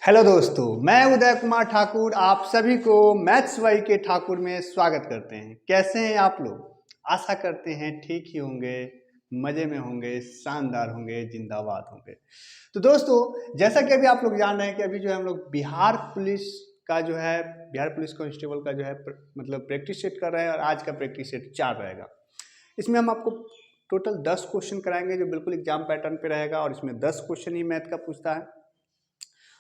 Hello दोस्तों, मैं उदय कुमार ठाकुर आप सभी को मैथ्स वाई के ठाकुर में स्वागत करते हैं। कैसे हैं आप लोग? आशा करते हैं ठीक ही होंगे, मज़े में होंगे, शानदार होंगे, जिंदाबाद होंगे। तो दोस्तों, जैसा कि अभी आप लोग जान रहे हैं कि अभी जो है हम लोग बिहार पुलिस का जो है बिहार पुलिस कांस्टेबल का जो है मतलब प्रैक्टिस सेट कर रहे हैं और आज का प्रैक्टिस सेट 4 रहेगा। इसमें हम आपको टोटल 10 क्वेश्चन कराएंगे जो बिल्कुल एग्जाम पैटर्न पे रहेगा और इसमें 10 क्वेश्चन ही मैथ का पूछता है।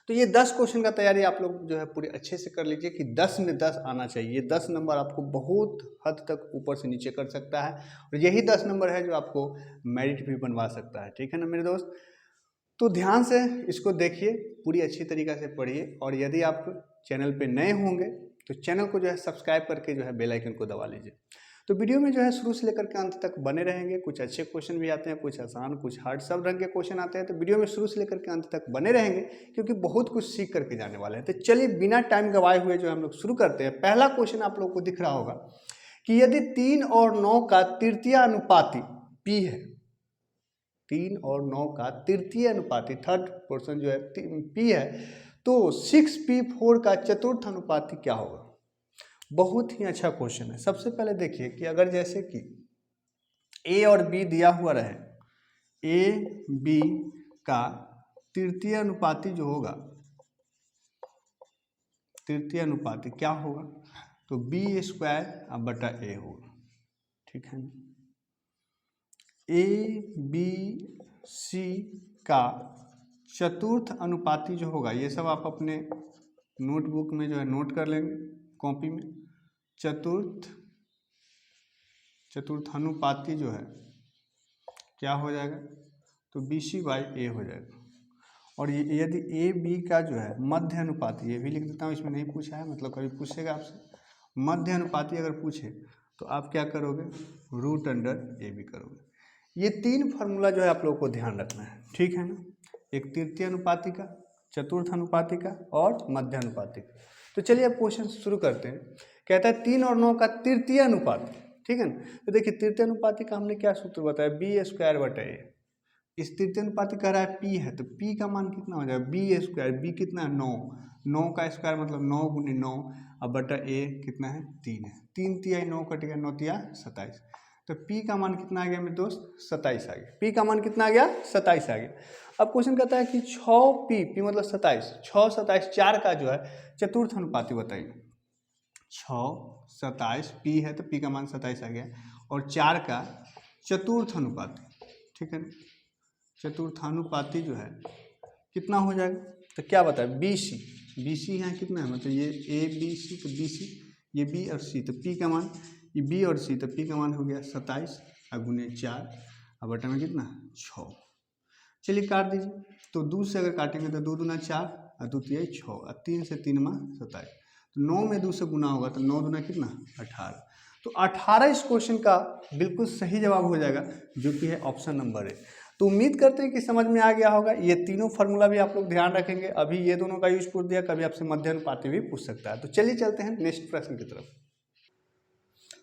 तो ये 10 क्वेश्चन का तैयारी आप लोग जो है पूरे अच्छे से कर लीजिए कि 10 में 10 आना चाहिए। 10 नंबर आपको बहुत हद तक ऊपर से नीचे कर सकता है और यही 10 नंबर है जो आपको मेरिट भी बनवा सकता है। ठीक है ना मेरे दोस्त? तो ध्यान से इसको देखिए, पूरी अच्छी तरीक़ा से पढ़िए और यदि आप चैनल पे नए होंगे तो चैनल को जो है सब्सक्राइब करके जो है बेल आइकन को दबा लीजिए। तो वीडियो में जो है शुरू से लेकर के अंत तक बने रहेंगे। कुछ अच्छे क्वेश्चन भी आते हैं, कुछ आसान, कुछ हार्ड, सब रंग के क्वेश्चन आते हैं। तो वीडियो में शुरू से लेकर के अंत तक बने रहेंगे क्योंकि बहुत कुछ सीख करके जाने वाले हैं। तो चलिए बिना टाइम गवाए हुए जो हम लोग शुरू करते हैं। पहला क्वेश्चन आप लोग को दिख रहा होगा कि यदि 3 और 9 का तृतीय अनुपाती p है, 3 और 9 का तृतीय अनुपाती थर्ड पोर्शन जो है p है, तो 6p4 का चतुर्थ अनुपाती क्या होगा? बहुत ही अच्छा क्वेश्चन है। सबसे पहले देखिए कि अगर जैसे कि a और b दिया हुआ रहे, a b का तृतीय अनुपाती जो होगा, तृतीय अनुपाती क्या होगा? तो b² बटा a होगा। ठीक है, a b c का चतुर्थ अनुपाती जो होगा, ये सब आप अपने नोटबुक में जो है नोट कर लेंगे, कॉपी में। चतुर्थानुपाती जो है क्या हो जाएगा? तो BC/A हो जाएगा। और ये यदि ए बी का जो है मध्य अनुपाती, ये भी लिख देता हूँ, इसमें नहीं पूछा है, मतलब कभी पूछेगा आपसे मध्य अनुपाती अगर पूछे तो आप क्या करोगे? √AB करोगे। ये 3 फार्मूला जो है आप लोगों को ध्यान रखना है। ठीक है ना? एक तृतीय अनुपाती का, चतुर्थ अनुपाती का और मध्य अनुपाती का। तो चलिए अब क्वेश्चन शुरू करते हैं। कहता है 3 और 9 का तृतीय अनुपात। ठीक है ना? तो देखिए तृतीय अनुपाती का हमने क्या सूत्र बताया? b² बटा a। इस तृतीय अनुपाती कह रहा है p है, तो p का मान कितना हो जाएगा? b²। b कितना है? 9। 9 का स्क्वायर मतलब 9 × 9 अब बटा a कितना है? 3 है। 3 × 9 कट गया, 9 × 27। तो p का मान कितना आ गया मेरे दोस्त? 27 आ गया। p का मान कितना आ गया? 27 आ गया। अब क्वेश्चन कहता है कि 6p मतलब 27, 6, 27, 4 का जो है चतुर्थ अनुपाती बताइए। 6, 27 p है तो p का मान 27 आ गया और 4 का चतुर्थ अनुपाती। ठीक है ना? चतुर्थानुपाती जो है कितना हो जाएगा? तो क्या बताए? BC यहाँ कितना है? मतलब ये ABC तो BC, ये B और C तो P का मान, ये B और C तो P का मान हो गया 27 गुने 4 और बटा में कितना? 6। चलिए काट दीजिए। तो 2 से अगर काटेंगे तो 2 दूना 4 और 2 तिया 6 और 3 से 3 मा 27। तो 9 में 2 से गुना होगा तो 9 दूना कितना? 18। तो 18 इस क्वेश्चन का बिल्कुल सही जवाब हो जाएगा, जो कि है ऑप्शन नंबर ए। तो उम्मीद करते हैं कि समझ में आ गया होगा। ये तीनों फार्मूला भी आप लोग ध्यान रखेंगे। अभी ये दोनों का यूज पूछ दिया, कभी आपसे मध्य अनुपाती भी पूछ सकता है। तो चलिए चलते हैं नेक्स्ट प्रश्न की तरफ।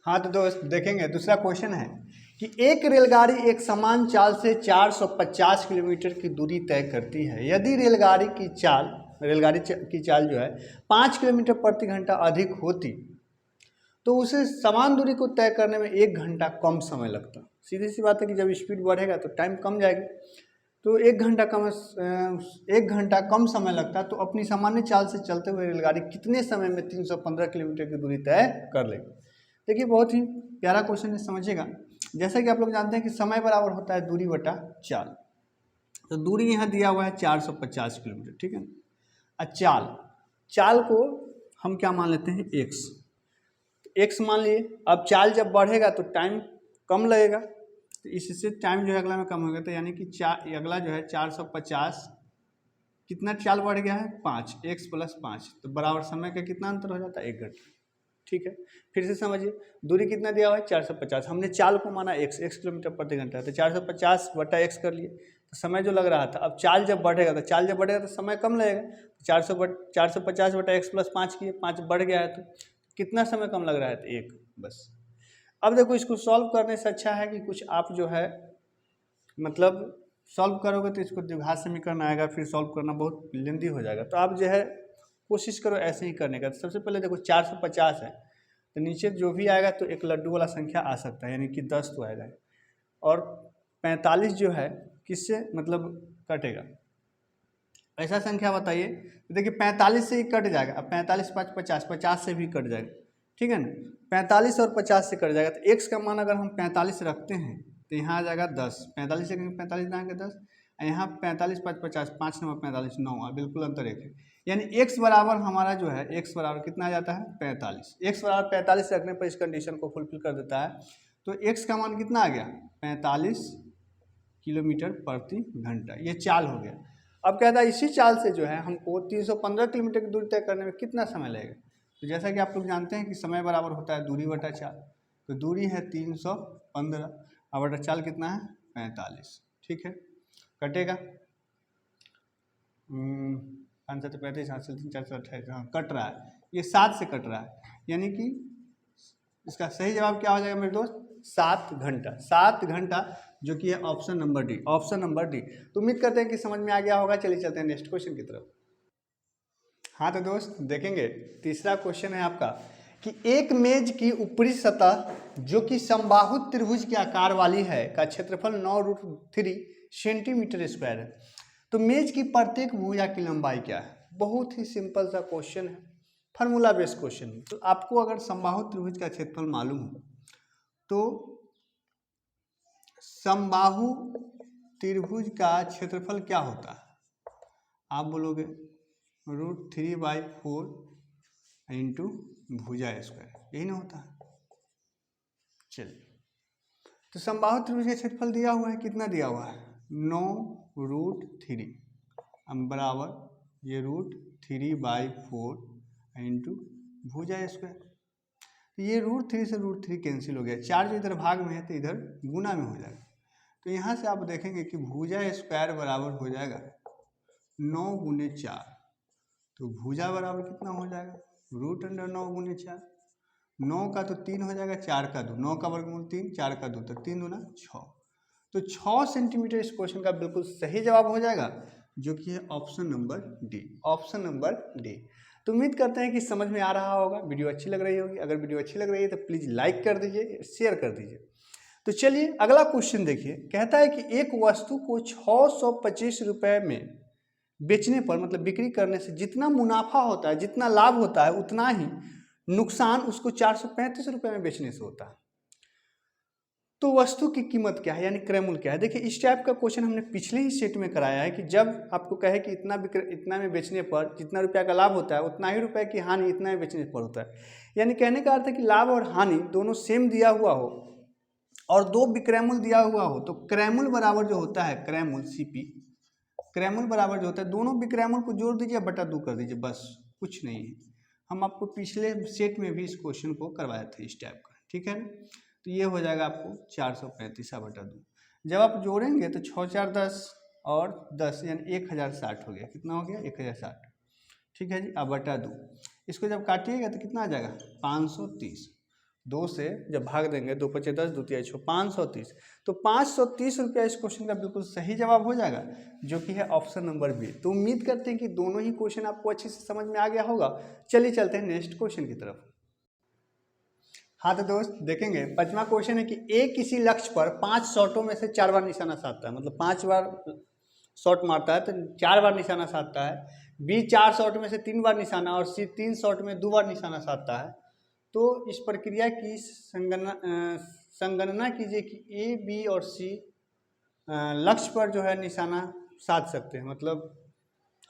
हाँ तो दोस्त देखेंगे, दूसरा क्वेश्चन है कि एक रेलगाड़ी एक समान चाल से 450 किलोमीटर की दूरी तय करती है। यदि रेलगाड़ी की चाल जो है 5 किलोमीटर प्रति घंटा अधिक होती तो उसे समान दूरी को तय करने में 1 घंटा कम समय लगता। सीधी सी बात है कि जब स्पीड बढ़ेगा तो टाइम कम जाएगी, तो 1 घंटा कम समय लगता। तो अपनी सामान्य चाल से चलते हुए रेलगाड़ी कितने समय में 315 किलोमीटर की दूरी तय कर लेगी? देखिए बहुत ही प्यारा क्वेश्चन है, समझिएगा। जैसा कि आप लोग जानते हैं कि समय बराबर होता है दूरी बटा चाल। तो दूरी यहाँ दिया हुआ है 450 किलोमीटर। ठीक है ना? चाल को हम क्या मान लेते हैं? एक्स मान लिए। अब चाल जब बढ़ेगा तो टाइम कम लगेगा, तो इससे टाइम जो है अगला में कम होगा। तो यानी कि अगला जो है 450, कितना चाल बढ़ गया है? 5, x + 5, तो बराबर समय का कितना अंतर हो जाता है? 1 घंटा। ठीक है, फिर से समझिए, दूरी कितना दिया हुआ है? 450। हमने चाल को माना x किलोमीटर प्रति घंटा, तो 450 बटा x कर लिए, तो समय जो लग रहा था। अब चाल जब बढ़ेगा तो समय कम लगेगा। 450 बटा x + 5 किए, 5 बढ़ गया है तो कितना समय कम लग रहा है? तो 1 बस। अब देखो, इसको सॉल्व करने से अच्छा है कि कुछ आप जो है मतलब सॉल्व करोगे तो इसको द्विघात समीकरण आएगा, फिर सॉल्व करना बहुत लेंदी हो जाएगा। तो आप जो है कोशिश करो ऐसे ही करने का। तो सबसे पहले देखो 450 है, तो नीचे जो भी आएगा तो एक लड्डू वाला संख्या आ सकता है, यानी कि 10 तो आएगा। और 45 जो है किससे मतलब कटेगा, ऐसा संख्या बताइए। तो देखिए 45 से ही कट जाएगा। अब 45 5 50, 50 से भी कट जाएगा, ठीक है ना। 45 और 50 से कट जाएगा, तो x का मान अगर हम 45 रखते हैं तो यहाँ आ जाएगा 10। 45 से 45 जाएंगे 10, यहाँ 45 5 50, 5 नंबर 45 9, बिल्कुल अंतर एक है। यानी x बराबर हमारा जो है x बराबर कितना आ जाता है 45। x बराबर 45 रखने पर इस कंडीशन को फुलफिल कर देता है। तो x का मान कितना आ गया 45 किलोमीटर प्रति घंटा, ये चाल हो गया। अब कहता है इसी चाल से जो है हमको 315 किलोमीटर की दूरी तय करने में कितना समय लगेगा। तो जैसा कि आप लोग जानते हैं कि समय बराबर होता है दूरी बटा चाल। तो दूरी है 315 और बटा चाल कितना है 45, ठीक है। कटेगा 5 7 35 8 3 4 28, हाँ कट रहा है, ये 7 से कट रहा है, यानी कि इसका सही जवाब क्या हो जाएगा मेरे दोस्त 7 घंटा। 7 घंटा, जो कि है option number D, option number D. तो उम्मीद करते हैं कि समझ में आ गया होगा। चलिए चलते हैं नेक्स्ट क्वेश्चन की तरफ। हाँ तो दोस्त देखेंगे तीसरा क्वेश्चन है आपका कि एक मेज की ऊपरी सतह जो कि समबाहु त्रिभुज के आकार वाली है का क्षेत्रफल 9√3 सेंटीमीटर स्क्वायर है। तो मेज की प्रत्येक भुजा की लंबाई क्या है। बहुत ही सिंपल सा क्वेश्चन है, फार्मूला बेस्ड क्वेश्चन है। तो आपको अगर समबाहु त्रिभुज का क्षेत्रफल मालूम हो तो समबाहु त्रिभुज का क्षेत्रफल क्या होता है, आप बोलोगे √3/4 इंटू भुजा स्क्वायर, यही ना होता है। चलिए तो समबाहु त्रिभुज का क्षेत्रफल दिया हुआ है, कितना दिया हुआ है 9√3 बराबर ये √3/4 इंटू भुजा स्क्वायर। तो ये √3 से √3 कैंसिल हो गया, 4 जो इधर भाग में है तो इधर गुना में हो जाएगा। तो यहाँ से आप देखेंगे कि भुजा स्क्वायर बराबर हो जाएगा 9 गुने 4। तो भुजा बराबर कितना हो जाएगा √9 गुने 4। 9 का तो 3 हो जाएगा, 4 का 2, 9 का वर्गमूल 3, 4 का 2, तो 3 दूना 6। तो 6 सेंटीमीटर इस क्वेश्चन का बिल्कुल सही जवाब हो जाएगा, जो कि है option number D, option number D. तो उम्मीद करते हैं कि समझ में आ रहा होगा, वीडियो अच्छी लग रही होगी। अगर वीडियो अच्छी लग रही है तो प्लीज़ लाइक कर दीजिए, शेयर कर दीजिए। तो चलिए अगला क्वेश्चन देखिए। कहता है कि एक वस्तु को 625 रुपये में बेचने पर मतलब बिक्री करने से जितना मुनाफा होता है, जितना लाभ होता है, उतना ही नुकसान उसको 435 रुपये में बेचने से होता है। तो वस्तु की कीमत क्या है, यानी क्रय मूल्य क्या है। देखिए इस टाइप का क्वेश्चन हमने पिछले ही सेट में कराया है कि जब आपको कहे कि इतना में बेचने पर जितना रुपया का लाभ होता है उतना ही रुपये की हानि इतना में बेचने पर होता है। यानी कहने का अर्थ है कि लाभ और हानि दोनों सेम दिया हुआ हो और दो विक्रय मूल्य दिया हुआ हो, तो क्रय मूल्य बराबर जो होता है क्रय मूल्य CP, क्रय मूल्य बराबर जो होता है दोनों विक्रय मूल्य को जोड़ दीजिए, बटा 2 कर दीजिए, बस कुछ नहीं है। हम आपको पिछले सेट में भी इस क्वेश्चन को करवाए थे इस टाइप का, ठीक है। तो ये हो जाएगा आपको 435 बटा 2। जब आप जोड़ेंगे तो 6 4 10 और 10 यानी 1060 हो गया। कितना हो गया 1060, ठीक है जी। अब बटा 2, इसको जब काटिएगा तो कितना आ जाएगा 530। 2 से जब भाग देंगे 2 5 10 2 3 6 530। तो 530 रुपया इस क्वेश्चन का बिल्कुल सही जवाब हो जाएगा, जो कि है ऑप्शन नंबर बी। तो उम्मीद करते हैं कि दोनों ही क्वेश्चन आपको अच्छे से समझ में आ गया होगा। चलिए चलते हैं नेक्स्ट क्वेश्चन की तरफ। हाँ तो दोस्त देखेंगे 5वां क्वेश्चन है कि ए किसी लक्ष्य पर 5 शॉटों में से 4 बार निशाना साधता है, मतलब 5 बार शॉट मारता है तो 4 बार निशाना साधता है। बी 4 शॉट में से 3 बार निशाना और सी 3 शॉट में 2 बार निशाना साधता है। तो इस प्रक्रिया की संगणना कीजिए कि ए बी और सी लक्ष्य पर जो है निशाना साध सकते हैं। मतलब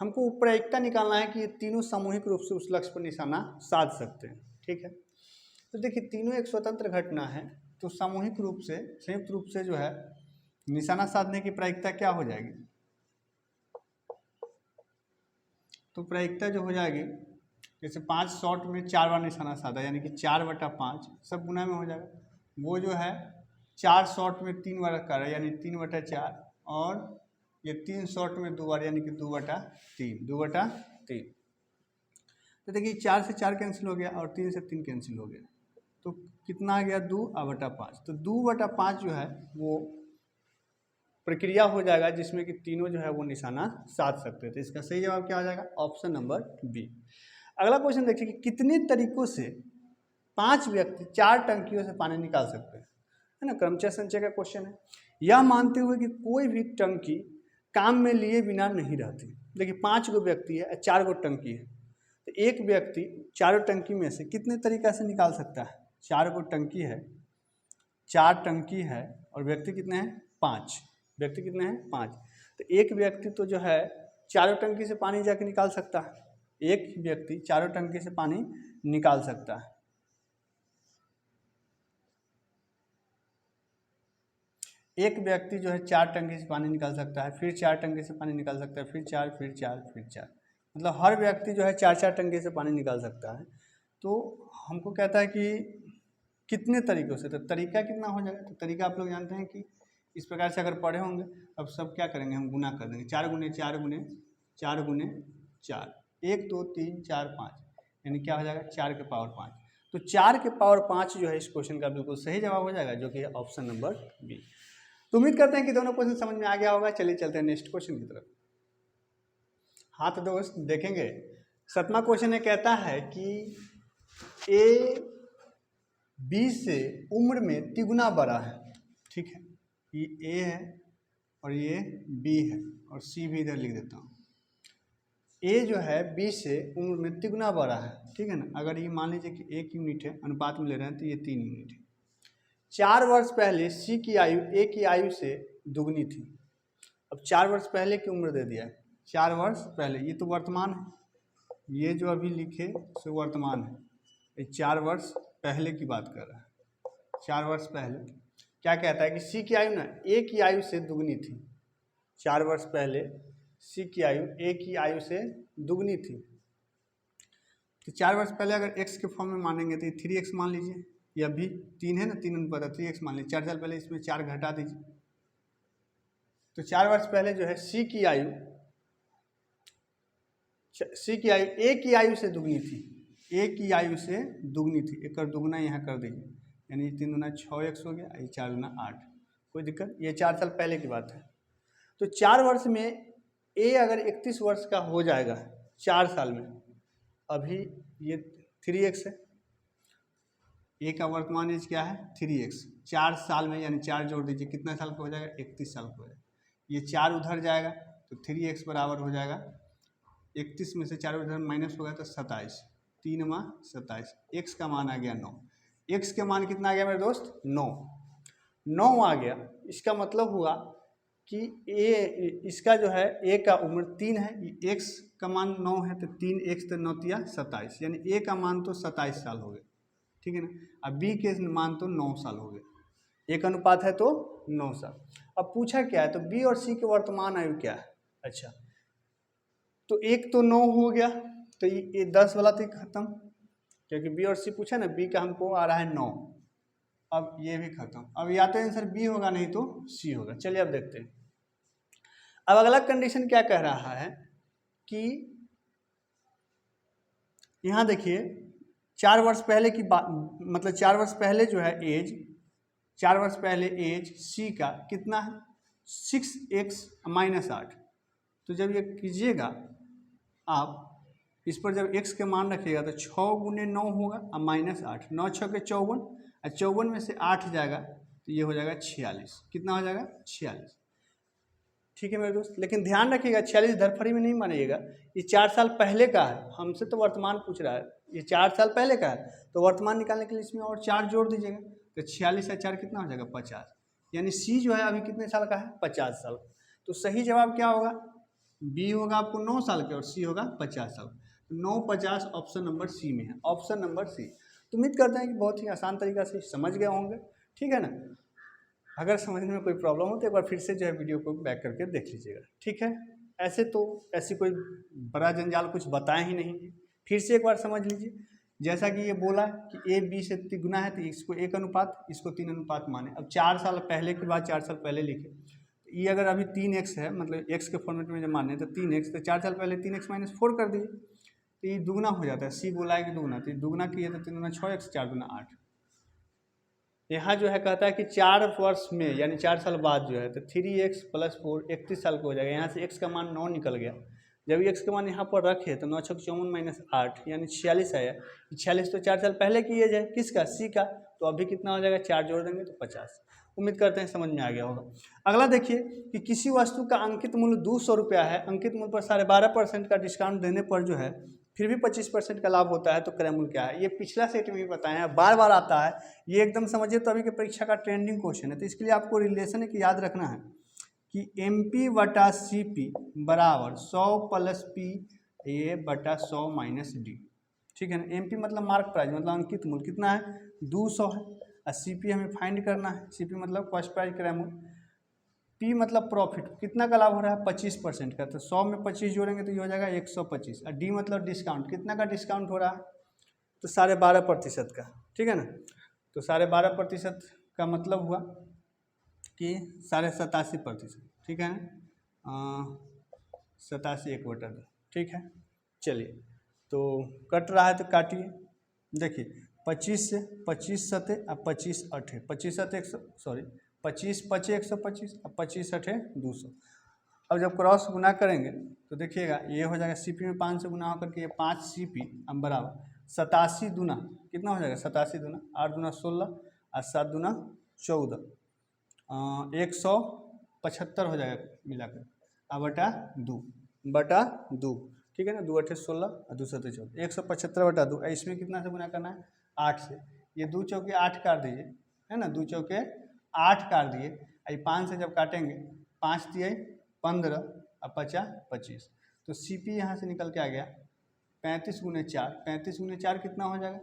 हमको प्रायिकता निकालना है कि ये तीनों सामूहिक रूप से उस लक्ष्य पर निशाना साध सकते हैं, ठीक है। तो देखिए तीनों एक स्वतंत्र घटना है, तो सामूहिक रूप से संयुक्त रूप से जो है निशाना साधने की प्रायिकता क्या हो जाएगी। तो प्रायिकता जो हो जाएगी जैसे 5 शॉट में 4 बार निशाना साधा, यानी कि 4 बटा 5 सब गुना में हो जाएगा। वो जो है 4 शॉट में 3 बार कर रहा है, यानी 3 बटा 4, और ये 3 शॉट में 2 बार, यानी कि 2 बटा 3, 2 बटा 3। तो देखिए 4 से 4 कैंसिल हो गया और 3 से 3 कैंसिल हो गया, तो कितना आ गया 2 बटा 5। तो 2 बटा 5 जो है वो प्रक्रिया हो जाएगा जिसमें कि तीनों जो है वो निशाना साध सकते हैं। तो इसका सही जवाब क्या हो जाएगा? Option number B. अगला क्वेश्चन देखिए कि कितने तरीकों से 5 व्यक्ति 4 टंकियों से पानी निकाल सकते हैं, है ना, क्रमचय संचय का क्वेश्चन है। यह मानते हुए कि कोई भी टंकी काम में लिए बिना नहीं रहती। देखिए 5 गो व्यक्ति है, 4 गो टंकी है, तो एक व्यक्ति चारों टंकी में से कितने तरीका से निकाल सकता है? 4 गो टंकी है, 4 टंकी है और व्यक्ति कितने हैं? 5। व्यक्ति कितने हैं? 5। तो एक व्यक्ति तो जो है चारों टंकी से पानी जाके निकाल सकता है, एक व्यक्ति चारों टंकी से पानी निकाल सकता है। एक व्यक्ति जो है 4 टंकी से पानी निकाल सकता है, फिर 4 टंकी से पानी निकाल सकता है, फिर 4, फिर 4, फिर 4, मतलब हर व्यक्ति जो है 4-4 टंकी से पानी निकाल सकता है। तो हमको कहता है कि कितने तरीक़ों से, तो तरीका कितना हो जाएगा? तो तरीका आप लोग जानते हैं कि इस प्रकार से अगर पढ़े होंगे, अब सब क्या करेंगे, हम गुना कर देंगे। 4 गुने 4 गुने 4 गुने 4, 1 2 3 4 5, यानी क्या हो जाएगा? 4 के पावर 5। तो 4 के पावर 5 जो है इस क्वेश्चन का बिल्कुल सही जवाब हो जाएगा, जो कि है ऑप्शन नंबर बी। तो उम्मीद करते हैं कि दोनों क्वेश्चन समझ में आ गया होगा। चलिए चलते हैं नेक्स्ट क्वेश्चन की तरफ। हाँ तो दोस्त देखेंगे 7वां क्वेश्चन ये कहता है कि ए बी से उम्र में तिगुना बड़ा है, ठीक है, ये ए है और ये बी है और सी भी इधर लिख देता हूँ। ए जो है बी से उम्र में तिगुना बड़ा है, ठीक है ना। अगर ये मान लीजिए कि 1 यूनिट है, अनुपात में ले रहे हैं तो ये 3 यूनिट है। 4 वर्ष पहले सी की आयु ए की आयु से दुगनी थी। अब 4 वर्ष पहले की उम्र दे दिया है, 4 वर्ष पहले, ये तो वर्तमान है, ये जो अभी लिखे सो वर्तमान है, ये 4 वर्ष पहले की बात कर रहा है। 4 वर्ष पहले क्या कहता है कि सी की आयु ना ए की आयु से दुगनी थी। 4 वर्ष पहले सी की आयु ए की आयु से दुगनी थी। तो 4 वर्ष पहले अगर x के फॉर्म में मानेंगे तो ये 3x मान लीजिए, ये अभी 3 है ना, 3 अनुपात 3x मान लीजिए। 4 साल पहले इसमें 4 घटा दीजिए, तो 4 वर्ष पहले जो है सी की आयु ए की आयु से दुगनी थी, ए की आयु से दुगनी थी। एक दुगना यहाँ कर दीजिए, यानी 3 दूना 6x हो गया, ये 4 दूना 8, कोई दिक्कत, ये 4 साल पहले की बात है। तो 4 वर्ष में ए अगर 31 वर्ष का हो जाएगा 4 साल में, अभी ये 3x है, ए का वर्तमान एज क्या है? 3x। 4 साल में यानी 4 जोड़ दीजिए, कितना साल का हो जाएगा? 31 साल का हो जाएगा। ये 4 उधर जाएगा तो 3x बराबर हो जाएगा 31 में से 4 उधर माइनस होगा तो 27, 3 माह 27, x का मान आ गया 9। x के मान कितना आ गया मेरे दोस्त? 9 आ गया। इसका मतलब हुआ कि ए इसका जो है ए का उम्र 3 है, x का मान 9 है, तो 3x तो 9 तिया 27, यानी ए का मान तो 27 साल हो गए, ठीक है ना। अब बी के मान तो 9 साल हो गए, एक अनुपात है तो 9 साल। अब पूछा क्या है, तो बी और सी के वर्तमान आयु क्या है? अच्छा, तो एक तो 9 हो गया, तो ये 10 वाला तो खत्म, क्योंकि बी और सी पूछा ना, बी का हमको आ रहा है 9, अब ये भी खत्म। अब या तो आंसर बी होगा नहीं तो सी होगा। चलिए अब देखते हैं। अब अगला कंडीशन क्या कह रहा है कि यहाँ देखिए 4 वर्ष पहले की बात, मतलब 4 वर्ष पहले जो है एज, 4 वर्ष पहले एज सी का कितना है? 6x - 8। तो जब ये कीजिएगा आप, इस पर जब x के मान रखिएगा तो 6 गुने 9 होगा और -8, 9 6 के 54, और 54 में से 8 जाएगा तो ये हो जाएगा 46। कितना हो जाएगा? 46, ठीक है मेरे दोस्त। लेकिन ध्यान रखिएगा 46 धरफड़ी में नहीं मानिएगा, ये 4 साल पहले का है, हमसे तो वर्तमान पूछ रहा है, ये 4 साल पहले का है, तो वर्तमान निकालने के लिए इसमें और 4 जोड़ दीजिएगा, तो 46 या 4 कितना हो जाएगा? 50, यानी सी जो है अभी कितने साल का है? 50 साल। तो सही जवाब क्या होगा? बी होगा आपको 9 साल के और सी होगा 50 साल। 9 50 ऑप्शन नंबर सी में है, ऑप्शन नंबर सी। तो उम्मीद करते हैं कि बहुत ही आसान तरीका से समझ गए होंगे, ठीक है ना। अगर समझने में कोई प्रॉब्लम हो तो एक बार फिर से जो है वीडियो को बैक करके देख लीजिएगा, ठीक है। ऐसे तो ऐसी कोई बड़ा जंजाल कुछ बताए ही नहीं, फिर से एक बार समझ लीजिए। जैसा कि ये बोला कि ए बी से तिगुना है तो इसको 1 अनुपात, इसको 3 अनुपात माने। अब 4 साल पहले के बाद 4 साल पहले लिखे, ये अगर अभी 3x है, मतलब x के फॉर्मेट में जब माने तो 3x, तो 4 साल पहले 3x - 4 कर दिए तो ये दुगना हो जाता है। सी बोला है कि दुगना, तो दुगना किए तो 3 दूना 6x, 4 दूना 8, यहाँ जो है कहता है कि 4 वर्ष में यानी 4 साल बाद जो है तो 3x + 4 31 साल का हो जाएगा। यहाँ से x का मान 9 निकल गया। जब x का मान यहाँ पर रखे तो 9 × 6 = 8 यानी 46 आया। 46 तो 4 साल पहले की एज है, किसका? C का। तो अभी कितना हो जाएगा? 4 जोड़ देंगे तो 50। उम्मीद करते हैं समझ में आ गया होगा। अगला देखिए कि किसी वस्तु का अंकित मूल्य 200 रुपया है, अंकित मूल्य पर 12.5% का डिस्काउंट देने पर जो है फिर भी 25% का लाभ होता है, तो क्रय मूल्य क्या है? ये पिछला सेट में भी बताया है, बार बार आता है, ये एकदम समझिए। तो अभी के परीक्षा का ट्रेंडिंग क्वेश्चन है, तो इसके लिए आपको रिलेशन एक याद रखना है कि MP/CP बराबर 100 + PA/100 - D। ठीक है ना। MP मतलब मार्क प्राइस, मतलब अंकित मूल्य कितना है? 200 है। और CP हमें फाइंड करना है। CP मतलब कॉस्ट प्राइस क्रय मूल्य। P मतलब प्रॉफिट, कितना का लाभ हो रहा है? 25% का। तो 100 में 25 जोड़ेंगे तो ये हो जाएगा 125। और D मतलब डिस्काउंट, कितना का डिस्काउंट हो रहा है? तो 12.5% का। ठीक है ना। तो 12.5% का मतलब हुआ कि 87.5%। ठीक है ना। 87 1/2। ठीक है। चलिए, तो कट रहा है तो काटिए। देखिए 25 से 25 सते और 25 अठे, 25 सते 25 पचे 125 और 25 अठे 200। अब जब क्रॉस गुना करेंगे तो देखिएगा ये हो जाएगा CP में 5 से गुना होकर के ये 5 CP बराबर 87 दूना कितना हो जाएगा? 87 दूना 8 दूना 16 और 7 दूना 14, 175 हो जाएगा मिलाकर। बटा 2। ठीक है ना। 2 × 8 = 16 और 2 × 7 = 14, 175/2। इसमें कितना से गुना करना है? 8 से। ये 2 चौके 8 काट दीजिए, है ना। 2 चौके 8 काट दिए। ये 5 से जब काटेंगे, 5 दिए 15 और 5 25। तो CP यहाँ से निकल के आ गया 35 × 4। 35 × 4 कितना हो जाएगा?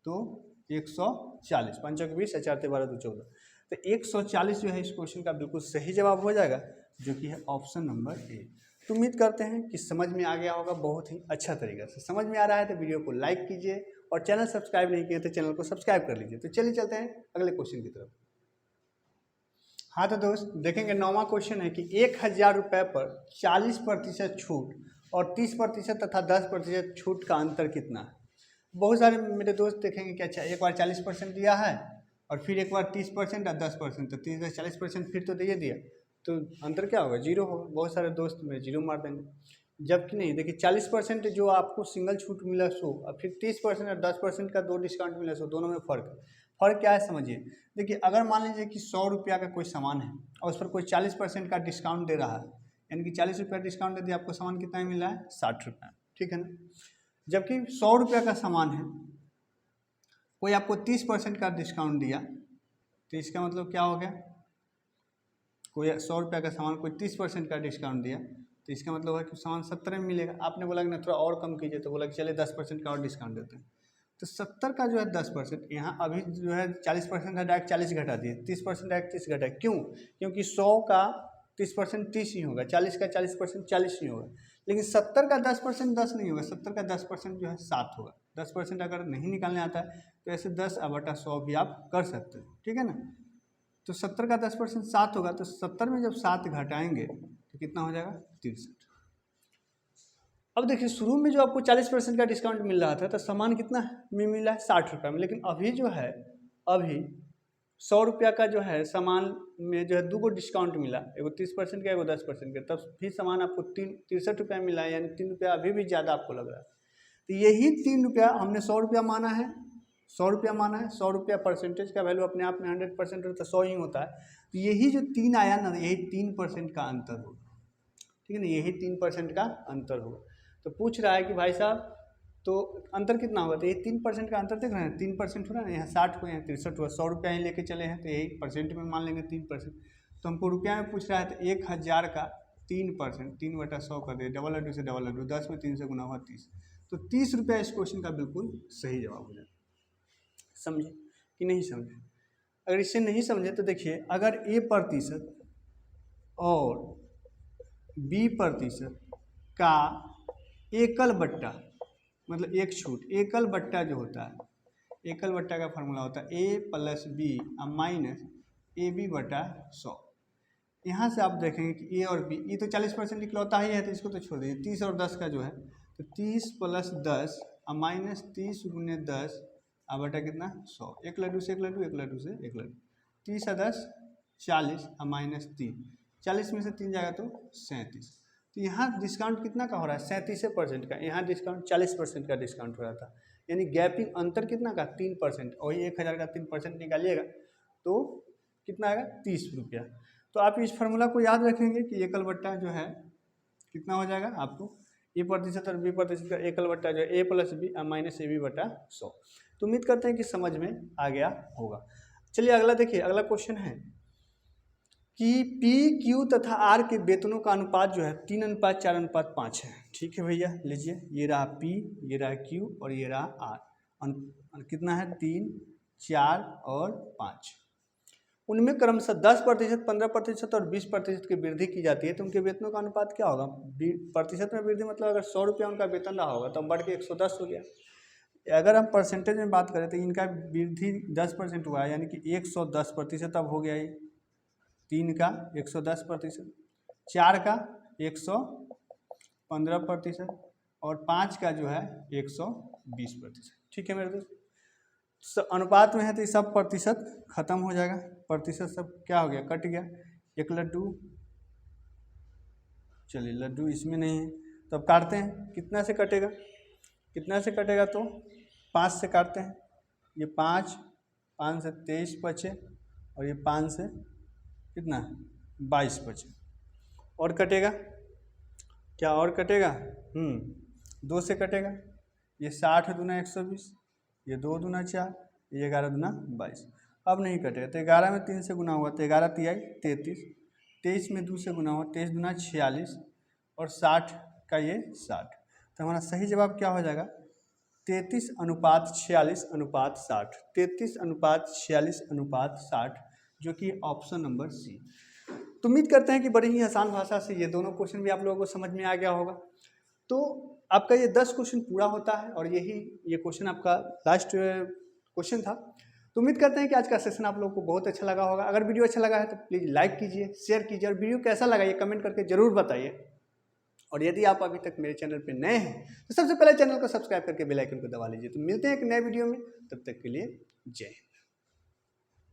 तो 140। 5 × 20 और 4 × 12 2 14। तो 140 जो है इस क्वेश्चन का बिल्कुल सही जवाब हो जाएगा, जो कि है ऑप्शन नंबर A। तो उम्मीद करते हैं कि समझ में आ गया होगा बहुत ही अच्छा तरीका से। समझ में आ रहा है तो वीडियो को लाइक कीजिए, और चैनल सब्सक्राइब नहीं किए तो चैनल को सब्सक्राइब कर लीजिए। तो चलिए चलते हैं अगले क्वेश्चन की तरफ। हाँ तो दोस्त देखेंगे 9वां क्वेश्चन है कि 1000 रुपये पर 40% छूट और 30% तथा 10% छूट का अंतर कितना है? बहुत सारे मेरे दोस्त देखेंगे कि अच्छा एक बार 40% दिया है और फिर एक बार 30% और 10%, तो 30 40% फिर तो दे दिया, तो अंतर क्या होगा? 0 होगा। बहुत सारे दोस्त मेरे 0 मार देंगे, जबकि नहीं। देखिए 40% जो आपको सिंगल छूट मिला सो, और फिर 30% और 10% का 2 डिस्काउंट मिला सो, दोनों में फ़र्क है। फ़र्क क्या है समझिए। देखिए अगर मान लीजिए कि 100 रुपया का कोई सामान है और उस पर कोई 40% का डिस्काउंट दे रहा है, यानी कि 40 रुपया डिस्काउंट दे दिया, आपको सामान कितना मिल रहा है? 60 रुपया। ठीक है ना। जबकि 100 रुपया का सामान है, कोई आपको 30% का डिस्काउंट दिया, तो इसका मतलब क्या हो गया? कोई 100 रुपया का सामान कोई 30% का डिस्काउंट दिया, तो इसका मतलब है कि सामान 70 में मिलेगा। आपने बोला कि ना थोड़ा और कम कीजिए, तो बोला कि चले 10% का और डिस्काउंट देते हैं। तो 70 का जो है 10%, यहाँ अभी जो है 40% है, डायरेक्ट 40 घटा दिए, 30% डायरेक्ट 30 घटा। क्यों? क्योंकि 100 का 30% 30 ही होगा, 40 का 40% 40 ही होगा। लेकिन 70 का 10% 10 नहीं होगा, 70 का 10% जो है 7 होगा। 10% अगर नहीं निकालने आता है तो ऐसे 10/100 भी आप कर सकते हैं। ठीक है ना। तो 70 का 10% 7 होगा, तो 70 में जब 7 घटाएंगे तो कितना हो जाएगा? 63। अब देखिए शुरू में जो आपको 40% का डिस्काउंट मिल रहा था, तो सामान कितना में मिला है? 60 रुपये में। लेकिन अभी जो है, अभी 100 रुपया का जो है सामान में जो है 2 गो डिस्काउंट मिला, एगो 30% का, एगो 10% का, तब भी सामान आपको 63 रुपया मिला है, यानी 3 रुपया अभी भी ज़्यादा आपको लग रहा है। तो यही 3 रुपया हमने 100 रुपया माना है, 100 रुपया माना है। 100 रुपया परसेंटेज का वैल्यू अपने आप में 100% होता है, 100 ही होता है। तो यही जो 3 आया ना, यही 3% का अंतर होगा। ठीक है ना, यही 3% का अंतर होगा। तो पूछ रहा है कि भाई साहब तो अंतर कितना होगा? तो ये 3% का अंतर देख रहे हैं, 3% हो रहा है ना। यहाँ 60 को यहाँ 63 हुआ, 100 रुपया ही लेके चले हैं, तो यही परसेंट में मान लेंगे 3%। तो हमको रुपया में पूछ रहा है, तो 1000 का 3%, 3/100 कर दिए, डबल लड्डू से डबल लड्डू, 10 में 3 से गुना हुआ 30। तो 30 रुपया इस क्वेश्चन का बिल्कुल सही जवाब हो जाए। समझे कि नहीं समझे? अगर इससे नहीं समझे तो देखिए, अगर A% और B% का एकल बट्टा, मतलब एक छूट, एकल बट्टा जो होता है, एकल बट्टा का फार्मूला होता है A + B माइनस AB/100। यहाँ से आप देखेंगे कि A और B, ये तो 40% इकलौता ही है, तो इसको तो छोड़ दीजिए। 30 और 10 का जो है, तो 30 + 10 माइनस 30 × 10 अब बटा कितना 100, एक लड्डू से एक लड्डू, एक लड्डू से एक लड्डू, 30 और 10 40 और -3, 40 में से 3 जाएगा तो 37। तो यहाँ डिस्काउंट कितना का हो रहा है 37% का, यहाँ डिस्काउंट 40% का डिस्काउंट हो रहा था, यानी गैपिंग अंतर कितना का 3%, वही 1000 का 3% निकालिएगा तो कितना आएगा 30 रुपया। तो आप इस फार्मूला को याद रखेंगे कि एकल बट्टा जो है कितना हो जाएगा आपको E% और B% का एकल बट्टा जो है A + B माइनस AB बटा 100। तो उम्मीद करते हैं कि समझ में आ गया होगा। चलिए अगला देखिए, अगला क्वेश्चन है कि P, Q तथा R के वेतनों का अनुपात जो है 3:4:5 है। ठीक है भैया, लीजिए ये रहा P, ये रहा Q और ये रहा R, कितना है 3, 4 और 5। उनमें क्रमशः 10%, 15% और 20% की वृद्धि की जाती है, तो उनके वेतनों का अनुपात क्या होगा? प्रतिशत में वृद्धि मतलब अगर 100 रुपया उनका वेतन रहा होगा तो बढ़ के 110 हो गया। अगर हम परसेंटेज में बात करें तो इनका वृद्धि 10% हुआ है, यानी कि 110% अब हो गया ये। 3 का 110%, 4 का 115% और 5 का जो है 120%। ठीक है मेरे दोस्त, अनुपात में है तो ये सब प्रतिशत खत्म हो जाएगा, प्रतिशत सब क्या हो गया कट गया। एक लड्डू, चलिए लड्डू इसमें नहीं है तो अब काटते हैं, कितना से कटेगा, कितना से कटेगा तो 5 से काटते हैं। ये 5 से 23 बचे और ये 5 से कितना 22 बचे, और कटेगा क्या, और कटेगा 2 से कटेगा, ये 60 दूना 120, ये 2 दूना 4, ये 11 दूना 22। अब नहीं कटेगा तो 11 में 3 से गुना हुआ तो 11 तिहाई 33, 23 में 2 से गुना हुआ, 23 दूना 46 और 60 का ये 60। तो हमारा सही जवाब क्या हो जाएगा 33:46:60, 33:46:60, जो कि ऑप्शन नंबर सी। तो उम्मीद करते हैं कि बड़ी ही आसान भाषा से ये दोनों क्वेश्चन भी आप लोगों को समझ में आ गया होगा। तो आपका ये 10 क्वेश्चन पूरा होता है और ये क्वेश्चन आपका लास्ट क्वेश्चन था। तो उम्मीद करते हैं कि आज का सेशन आप लोगों को बहुत अच्छा लगा होगा। अगर वीडियो अच्छा लगा है तो प्लीज़ लाइक कीजिए, शेयर कीजिए और वीडियो कैसा लगा ये कमेंट करके ज़रूर बताइए। और यदि आप अभी तक मेरे चैनल पर नए हैं तो सबसे पहले चैनल को सब्सक्राइब करके बेल आइकन को दबा लीजिए। तो मिलते हैं एक नए वीडियो में, तब तक के लिए जय हिंद।